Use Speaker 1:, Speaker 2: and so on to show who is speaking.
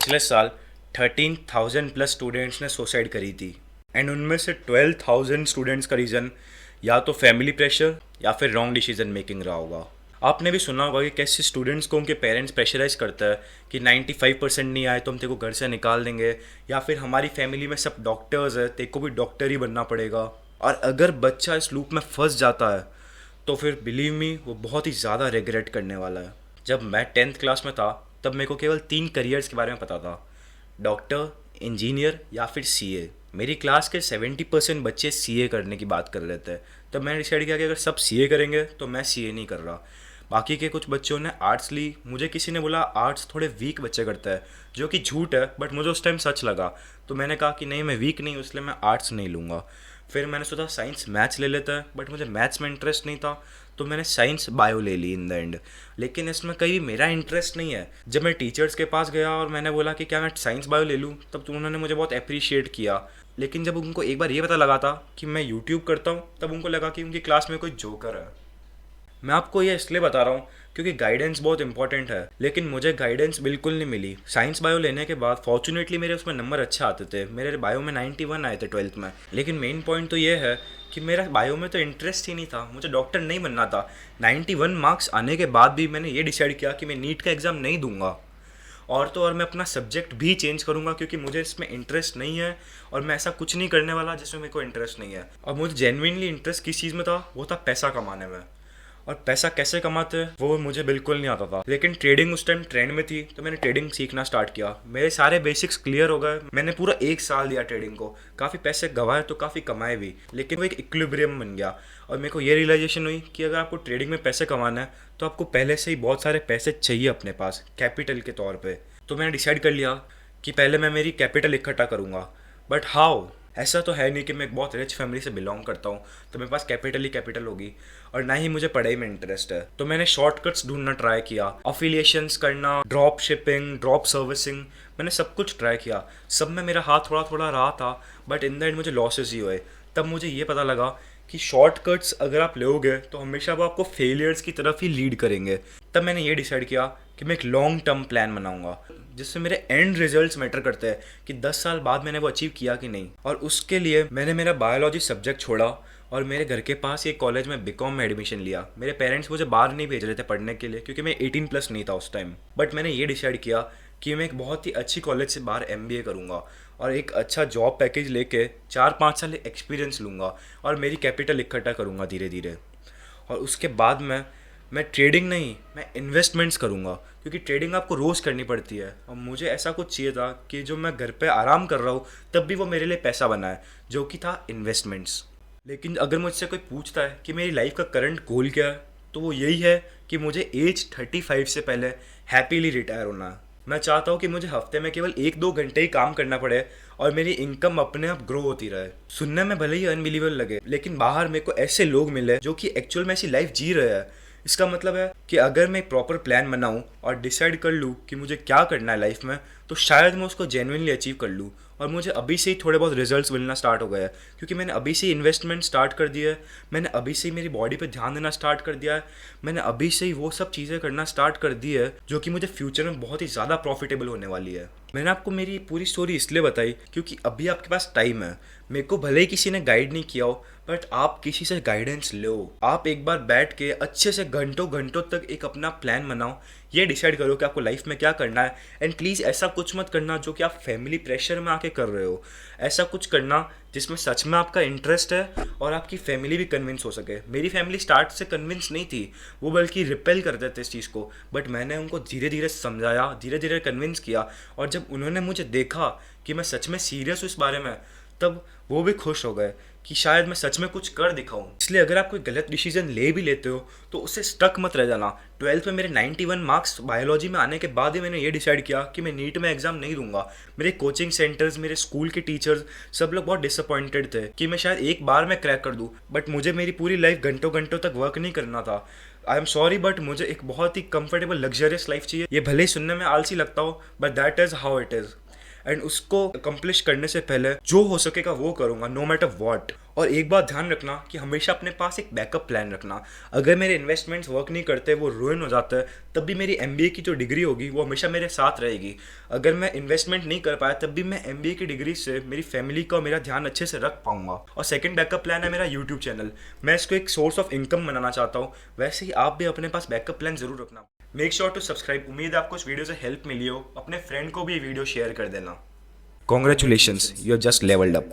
Speaker 1: पिछले साल 13,000 plus students ने सुसाइड करी थी। एंड उनमें से 12,000 स्टूडेंट्स का रीज़न या तो फैमिली प्रेशर या फिर रॉन्ग डिसीजन मेकिंग रहा होगा। आपने भी सुना होगा कि कैसे स्टूडेंट्स को उनके पेरेंट्स प्रेशराइज करता है कि 95% नहीं आए तो हम तेरे को घर से निकाल देंगे, या फिर हमारी फैमिली में सब डॉक्टर्स है, तेरे को भी डॉक्टर ही बनना पड़ेगा। और अगर बच्चा इस लूप में फंस जाता है तो फिर बिलीव मी वो बहुत ही ज़्यादा रिग्रेट करने वाला है। जब मैं 10th क्लास में था तब मेरे को केवल 3 करियर्स के बारे में पता था, डॉक्टर, इंजीनियर या फिर सीए। मेरी क्लास के 70% बच्चे सीए करने की बात कर रहे थे। तब मैंने डिसाइड किया कि अगर सब सीए करेंगे तो मैं सीए नहीं कर रहा। बाकी के कुछ बच्चों ने आर्ट्स ली। मुझे किसी ने बोला आर्ट्स थोड़े वीक बच्चे करते हैं, जो कि झूठ है, बट मुझे उस टाइम सच लगा। तो मैंने कहा कि नहीं, मैं वीक नहीं हूँ, इसलिए मैं आर्ट्स नहीं लूँगा। फिर मैंने सोचा साइंस मैथ्स ले लेता है, बट मुझे मैथ्स में इंटरेस्ट नहीं था, तो मैंने साइंस बायो ले ली इन द एंड। लेकिन इसमें कहीं मेरा इंटरेस्ट नहीं है। जब मैं टीचर्स के पास गया और मैंने बोला कि क्या मैं साइंस बायो ले लूँ, तब तो उन्होंने मुझे बहुत अप्रिशिएट किया। लेकिन जब उनको एक बार ये पता लगा था कि मैं यूट्यूब करता हूँ, तब उनको लगा कि उनकी क्लास में कोई जोकर है। मैं आपको ये इसलिए बता रहा हूँ क्योंकि गाइडेंस बहुत इंपॉर्टेंट है, लेकिन मुझे गाइडेंस बिल्कुल नहीं मिली। साइंस बायो लेने के बाद फॉर्चुनेटली मेरे उसमें नंबर अच्छे आते थे, मेरे बायो में 91 आए थे 12th में। लेकिन मेन पॉइंट तो ये है कि मेरा बायो में तो इंटरेस्ट ही नहीं था, मुझे डॉक्टर नहीं बनना था। 91 मार्क्स आने के बाद भी मैंने ये डिसाइड किया कि मैं नीट का एग्ज़ाम नहीं दूंगा, और तो और मैं अपना सब्जेक्ट भी चेंज करूंगा क्योंकि मुझे इसमें इंटरेस्ट नहीं है, और मैं ऐसा कुछ नहीं करने वाला जिसमें मेरे को इंटरेस्ट नहीं है। और मुझे जेन्युइनली इंटरेस्ट किस चीज़ में था, वो था पैसा कमाने में। और पैसा कैसे कमाते हैं वो मुझे बिल्कुल नहीं आता था, लेकिन ट्रेडिंग उस टाइम ट्रेंड में थी, तो मैंने ट्रेडिंग सीखना स्टार्ट किया। मेरे सारे बेसिक्स क्लियर हो गए। मैंने पूरा 1 साल दिया ट्रेडिंग को, काफ़ी पैसे गंवाए तो काफ़ी कमाए भी, लेकिन वो एक इक्विलिब्रियम बन गया। और मेरे को ये रियलाइजेशन हुई कि अगर आपको ट्रेडिंग में पैसे कमाना है तो आपको पहले से ही बहुत सारे पैसे चाहिए अपने पास कैपिटल के तौर पर। तो मैंने डिसाइड कर लिया कि पहले मैं मेरी कैपिटल इकट्ठा करूँगा। But how? ऐसा तो है नहीं कि मैं एक बहुत रिच फैमिली से बिलोंग करता हूँ तो मेरे पास कैपिटल ही कैपिटल होगी, और ना ही मुझे पढ़ाई में इंटरेस्ट है। तो मैंने शॉर्टकट्स ढूंढना ट्राई किया, अफिलिएशंस करना, ड्रॉप शिपिंग, ड्रॉप सर्विसिंग, मैंने सब कुछ ट्राई किया। सब में मेरा हाथ थोड़ा थोड़ा रहा था, बट इन द एंड मुझे लॉसेस ही हुए। तब मुझे ये पता लगा कि शॉर्टकट्स अगर आप लोगे तो हमेशा वो आपको फेलियर्स की तरफ ही लीड करेंगे। तब मैंने ये डिसाइड किया कि मैं एक लॉन्ग टर्म प्लान बनाऊंगा जिससे मेरे एंड रिजल्ट्स मैटर करते हैं कि 10 साल बाद मैंने वो अचीव किया कि नहीं। और उसके लिए मैंने मेरा बायोलॉजी सब्जेक्ट छोड़ा और मेरे घर के पास एक कॉलेज में बीकॉम में एडमिशन लिया। मेरे पेरेंट्स मुझे बाहर नहीं भेज रहे थे पढ़ने के लिए क्योंकि मैं 18+ नहीं था उस टाइम, बट मैंने ये डिसाइड किया कि मैं एक बहुत ही अच्छी कॉलेज से बाहर MBA करूँगा और एक अच्छा जॉब पैकेज लेके 4-5 साल एक्सपीरियंस लूँगा और मेरी कैपिटल इकट्ठा करूँगा धीरे धीरे। और उसके बाद मैं ट्रेडिंग नहीं, मैं इन्वेस्टमेंट्स करूँगा, क्योंकि ट्रेडिंग आपको रोज़ करनी पड़ती है। और मुझे ऐसा कुछ चाहिए था कि जो मैं घर पे आराम कर रहा हूँ तब भी वो मेरे लिए पैसा बना है, जो कि था इन्वेस्टमेंट्स। लेकिन अगर मुझसे कोई पूछता है कि मेरी लाइफ का करंट गोल क्या है, तो वो यही है कि मुझे एज 35 से पहले हैप्पीली रिटायर होना है। मैं चाहता हूँ कि मुझे हफ्ते में केवल 1-2 घंटे ही काम करना पड़े और मेरी इनकम अपने आप ग्रो होती रहे। सुनने में भले ही अनबिलीवेबल लगे, लेकिन बाहर मेरे को ऐसे लोग मिले जो कि एक्चुअल में ऐसी लाइफ जी रहे हैं। इसका मतलब है कि अगर मैं प्रॉपर प्लान बनाऊं और डिसाइड कर लूं कि मुझे क्या करना है लाइफ में, तो शायद मैं उसको जेन्युइनली अचीव कर लूं। और मुझे अभी से ही थोड़े बहुत रिजल्ट्स मिलना स्टार्ट हो गए हैं क्योंकि मैंने अभी से ही इन्वेस्टमेंट स्टार्ट कर दिया है, मैंने अभी से ही मेरी बॉडी पे ध्यान देना स्टार्ट कर दिया है, मैंने अभी से ही वो सब चीज़ें करना स्टार्ट कर दी है जो कि मुझे फ्यूचर में बहुत ही ज़्यादा प्रॉफिटेबल होने वाली है। मैंने आपको मेरी पूरी स्टोरी इसलिए बताई क्योंकि अभी आपके पास टाइम है। मेरे को भले ही किसी ने गाइड नहीं किया हो, बट आप किसी से गाइडेंस लो। आप एक बार बैठ के अच्छे से घंटों घंटों तक एक अपना प्लान बनाओ, ये डिसाइड करो कि आपको लाइफ में क्या करना है। एंड प्लीज़ ऐसा कुछ मत करना जो कि आप फैमिली प्रेशर में आके कर रहे हो। ऐसा कुछ करना जिसमें सच में आपका इंटरेस्ट है और आपकी फैमिली भी कन्विंस हो सके। मेरी फैमिली स्टार्ट से कन्विंस नहीं थी, वो बल्कि रिपेल करते थे इस चीज़ को, बट मैंने उनको धीरे धीरे समझाया, धीरे धीरे कन्विंस किया, और जब उन्होंने मुझे देखा कि मैं सच में सीरियस हूँ इस बारे में, तब वो भी खुश हो गए कि शायद मैं सच में कुछ कर दिखाऊं। इसलिए अगर आप कोई गलत डिसीजन ले भी लेते हो तो उससे स्टक मत रह जाना। 12th में मेरे 91 मार्क्स बायोलॉजी में आने के बाद ही मैंने ये डिसाइड किया कि मैं नीट में एग्जाम नहीं दूंगा। मेरे कोचिंग सेंटर्स, मेरे स्कूल के टीचर्स, सब लोग बहुत डिसअपॉइंटेड थे कि मैं शायद एक बार में क्रैक कर दूं, बट मुझे मेरी पूरी लाइफ घंटों घंटों तक वर्क नहीं करना था। आई एम सॉरी, बट मुझे एक बहुत ही कंफर्टेबल लग्जरियस लाइफ चाहिए। ये भले ही सुनने में आलसी लगता हो, but that is how it is. And उसको अकम्प्लिश करने से पहले जो हो सकेगा वो करूँगा, नो मैटर वॉट। और एक बात ध्यान रखना कि हमेशा अपने पास एक बैकअप प्लान रखना। अगर मेरे इन्वेस्टमेंट्स वर्क नहीं करते, वो रुइन हो जाता है, तब भी मेरी MBA की जो डिग्री होगी वो हमेशा मेरे साथ रहेगी। अगर मैं इन्वेस्टमेंट नहीं कर पाया तब भी मैं MBA की डिग्री से मेरी फैमिली का और मेरा ध्यान अच्छे से रख पाऊंगा। और सेकंड बैकअप प्लान है मेरा यूट्यूब चैनल। मैं इसको एक सोर्स ऑफ इनकम बनाना चाहता हूँ। वैसे ही आप भी अपने पास बैकअप प्लान जरूर रखना। Make sure to subscribe. उम्मीद है आपको इस वीडियो से हेल्प मिली हो। अपने फ्रेंड को भी ये वीडियो शेयर कर देना। Congratulations, you are just levelled up.